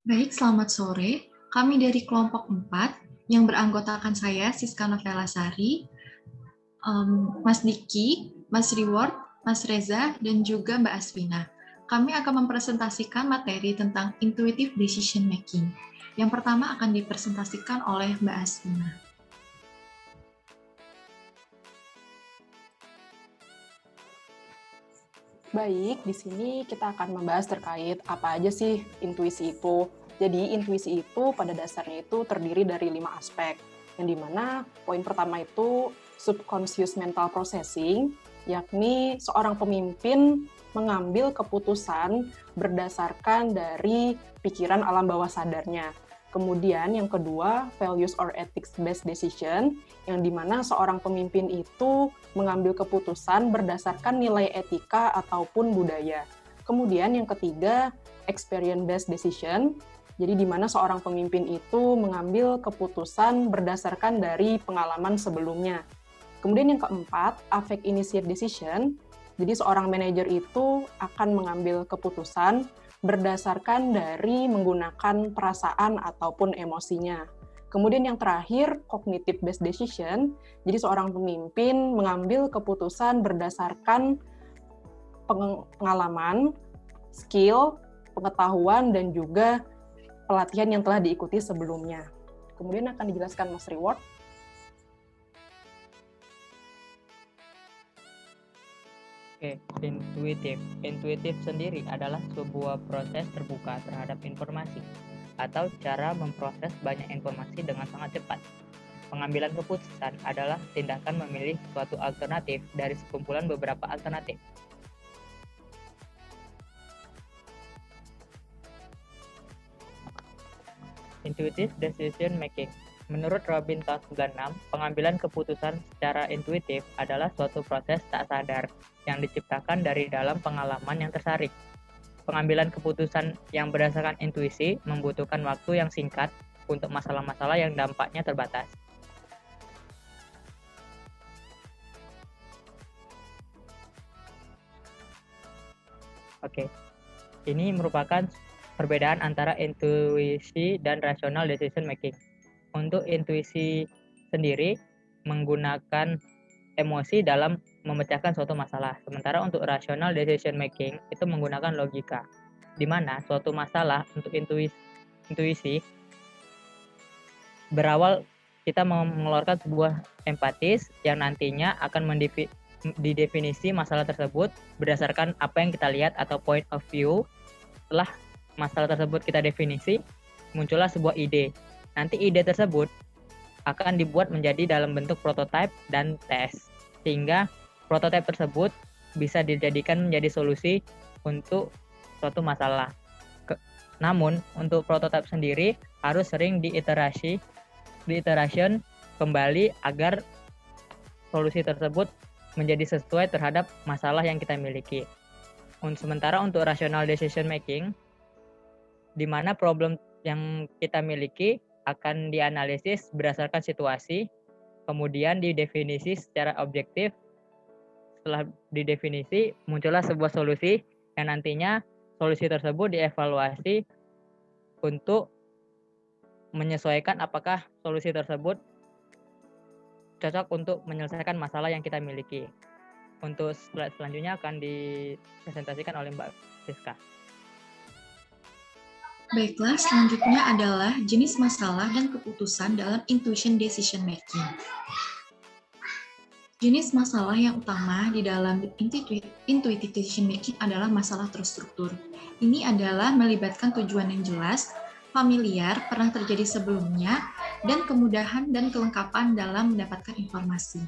Baik, selamat sore. Kami dari kelompok 4 yang beranggotakan saya, Siska Novela Sari, Mas Diki, Mas Reward, Mas Reza, dan juga Mbak Asvina. Kami akan mempresentasikan materi tentang intuitive decision making. Yang pertama akan dipresentasikan oleh Mbak Asvina. Baik, di sini kita akan membahas terkait apa aja sih intuisi itu. Jadi, intuisi itu pada dasarnya itu terdiri dari 5 aspek. Yang dimana poin pertama itu subconscious mental processing, yakni seorang pemimpin mengambil keputusan berdasarkan dari pikiran alam bawah sadarnya. Kemudian yang kedua, values or ethics-based decision, yang dimana seorang pemimpin itu mengambil keputusan berdasarkan nilai etika ataupun budaya. Kemudian yang ketiga, experience-based decision, jadi di mana seorang pemimpin itu mengambil keputusan berdasarkan dari pengalaman sebelumnya. Kemudian yang keempat, affect-initiated decision, jadi seorang manajer itu akan mengambil keputusan berdasarkan dari menggunakan perasaan ataupun emosinya. Kemudian yang terakhir, cognitive based decision. Jadi seorang pemimpin mengambil keputusan berdasarkan pengalaman, skill, pengetahuan, dan juga pelatihan yang telah diikuti sebelumnya. Kemudian akan dijelaskan Mas Reward. Oke, intuitif. Intuitif sendiri adalah sebuah proses terbuka terhadap informasi atau cara memproses banyak informasi dengan sangat cepat. Pengambilan keputusan adalah tindakan memilih suatu alternatif dari sekumpulan beberapa alternatif. Intuitive decision making. Menurut Robin tahun 96, pengambilan keputusan secara intuitif adalah suatu proses tak sadar yang diciptakan dari dalam pengalaman yang tersaring. Pengambilan keputusan yang berdasarkan intuisi membutuhkan waktu yang singkat untuk masalah-masalah yang dampaknya terbatas. Oke, ini merupakan perbedaan antara intuisi dan rational decision making. Untuk intuisi sendiri menggunakan emosi dalam memecahkan suatu masalah. Sementara untuk rational decision making itu menggunakan logika. Di mana suatu masalah untuk intuisi berawal kita mengeluarkan sebuah empatis yang nantinya akan didefinisi masalah tersebut berdasarkan apa yang kita lihat atau point of view. Setelah masalah tersebut kita definisi, muncullah sebuah ide. Nanti ide tersebut akan dibuat menjadi dalam bentuk prototipe dan tes, sehingga prototipe tersebut bisa dijadikan menjadi solusi untuk suatu masalah. Namun, untuk prototipe sendiri harus sering diiteration kembali agar solusi tersebut menjadi sesuai terhadap masalah yang kita miliki. Sementara untuk rational decision making, di mana problem yang kita miliki akan dianalisis berdasarkan situasi, kemudian didefinisi secara objektif. Setelah didefinisi, muncullah sebuah solusi yang nantinya solusi tersebut dievaluasi untuk menyesuaikan apakah solusi tersebut cocok untuk menyelesaikan masalah yang kita miliki. Untuk slide selanjutnya akan dipresentasikan oleh Mbak Siska. Baiklah, selanjutnya adalah jenis masalah dan keputusan dalam intuition decision making. Jenis masalah yang utama di dalam intuitive decision making adalah masalah terstruktur. Ini adalah melibatkan tujuan yang jelas, familiar, pernah terjadi sebelumnya, dan kemudahan dan kelengkapan dalam mendapatkan informasi.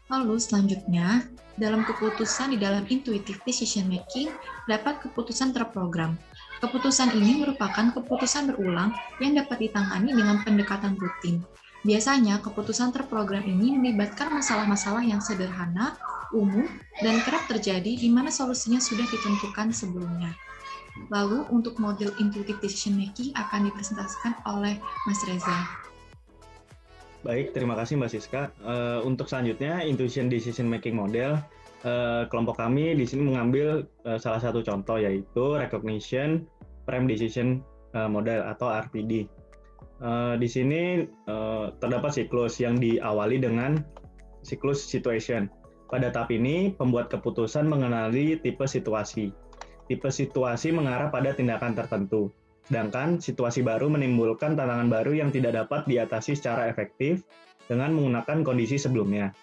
Lalu selanjutnya, dalam keputusan di dalam intuitive decision making, dapat keputusan terprogram. Keputusan ini merupakan keputusan berulang yang dapat ditangani dengan pendekatan rutin. Biasanya, keputusan terprogram ini melibatkan masalah-masalah yang sederhana, umum, dan kerap terjadi di mana solusinya sudah ditentukan sebelumnya. Lalu, untuk model intuitive decision making akan dipresentasikan oleh Mas Reza. Baik, terima kasih Mbak Siska. Untuk selanjutnya, intuition decision making model, kelompok kami di sini mengambil salah satu contoh yaitu recognition, frame decision model atau RPD. Di sini terdapat siklus yang diawali dengan siklus situation. Pada tahap ini, pembuat keputusan mengenali tipe situasi. Tipe situasi mengarah pada tindakan tertentu, sedangkan situasi baru menimbulkan tantangan baru yang tidak dapat diatasi secara efektif dengan menggunakan kondisi sebelumnya.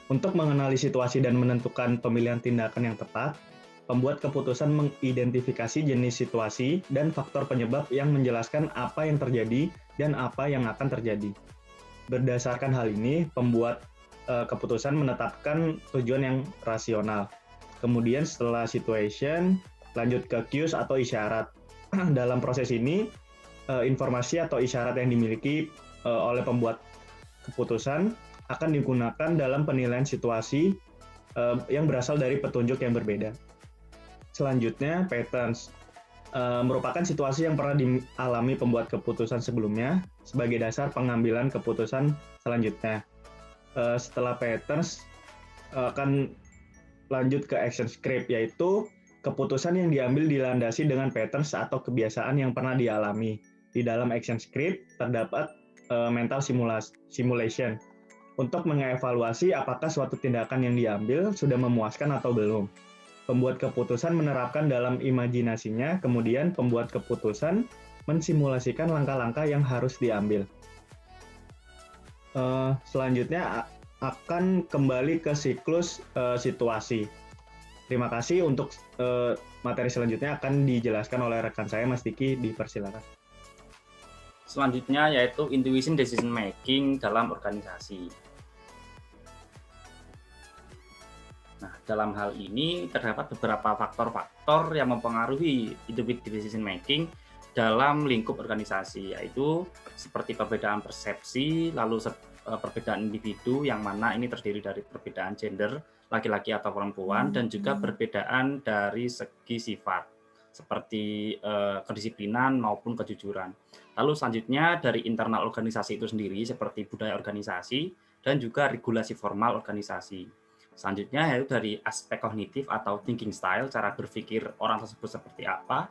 Untuk mengenali situasi dan menentukan pemilihan tindakan yang tepat, pembuat keputusan mengidentifikasi jenis situasi dan faktor penyebab yang menjelaskan apa yang terjadi dan apa yang akan terjadi. Berdasarkan hal ini, pembuat keputusan menetapkan tujuan yang rasional. Kemudian setelah situation, lanjut ke cues atau isyarat. Dalam proses ini, informasi atau isyarat yang dimiliki oleh pembuat keputusan akan digunakan dalam penilaian situasi yang berasal dari petunjuk yang berbeda. Selanjutnya, patterns merupakan situasi yang pernah dialami pembuat keputusan sebelumnya sebagai dasar pengambilan keputusan selanjutnya. Setelah patterns, akan lanjut ke action script, yaitu keputusan yang diambil dilandasi dengan patterns atau kebiasaan yang pernah dialami. Di dalam action script terdapat mental simulation untuk mengevaluasi apakah suatu tindakan yang diambil sudah memuaskan atau belum. Pembuat keputusan menerapkan dalam imajinasinya, kemudian pembuat keputusan mensimulasikan langkah-langkah yang harus diambil. Selanjutnya akan kembali ke siklus situasi. Terima kasih. Untuk materi selanjutnya akan dijelaskan oleh rekan saya, Mas Diki, dipersilakan. Selanjutnya yaitu intuition decision making dalam organisasi. Nah, dalam hal ini terdapat beberapa faktor-faktor yang mempengaruhi intuitive decision making dalam lingkup organisasi, yaitu seperti perbedaan persepsi, lalu perbedaan individu yang mana ini terdiri dari perbedaan gender, laki-laki atau perempuan, dan juga perbedaan dari segi sifat, seperti kedisiplinan maupun kejujuran. Lalu selanjutnya dari internal organisasi itu sendiri, seperti budaya organisasi, dan juga regulasi formal organisasi. Selanjutnya yaitu dari aspek kognitif atau thinking style, cara berpikir orang tersebut seperti apa.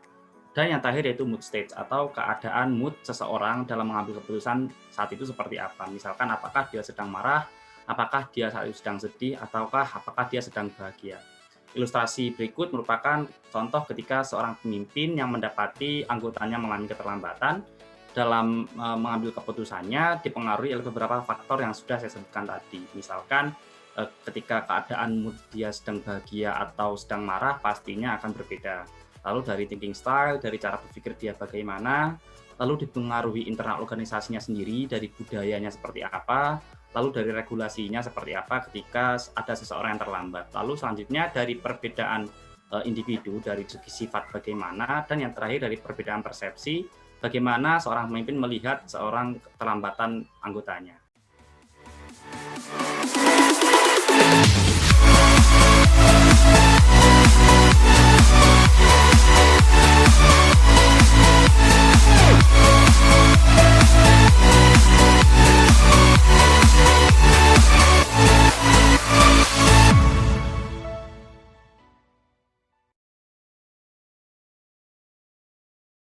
Dan yang terakhir yaitu mood state atau keadaan mood seseorang dalam mengambil keputusan saat itu seperti apa. Misalkan apakah dia sedang marah, apakah dia saat itu sedang sedih, ataukah apakah dia sedang bahagia. Ilustrasi berikut merupakan contoh ketika seorang pemimpin yang mendapati anggotanya mengalami keterlambatan dalam mengambil keputusannya dipengaruhi oleh beberapa faktor yang sudah saya sebutkan tadi. Misalkan ketika keadaan mood dia sedang bahagia atau sedang marah pastinya akan berbeda. Lalu dari thinking style, dari cara berpikir dia bagaimana, lalu dipengaruhi internal organisasinya sendiri, dari budayanya seperti apa, lalu dari regulasinya seperti apa ketika ada seseorang yang terlambat. Lalu selanjutnya dari perbedaan individu, dari segi sifat bagaimana, dan yang terakhir dari perbedaan persepsi, bagaimana seorang pemimpin melihat seorang keterlambatan anggotanya.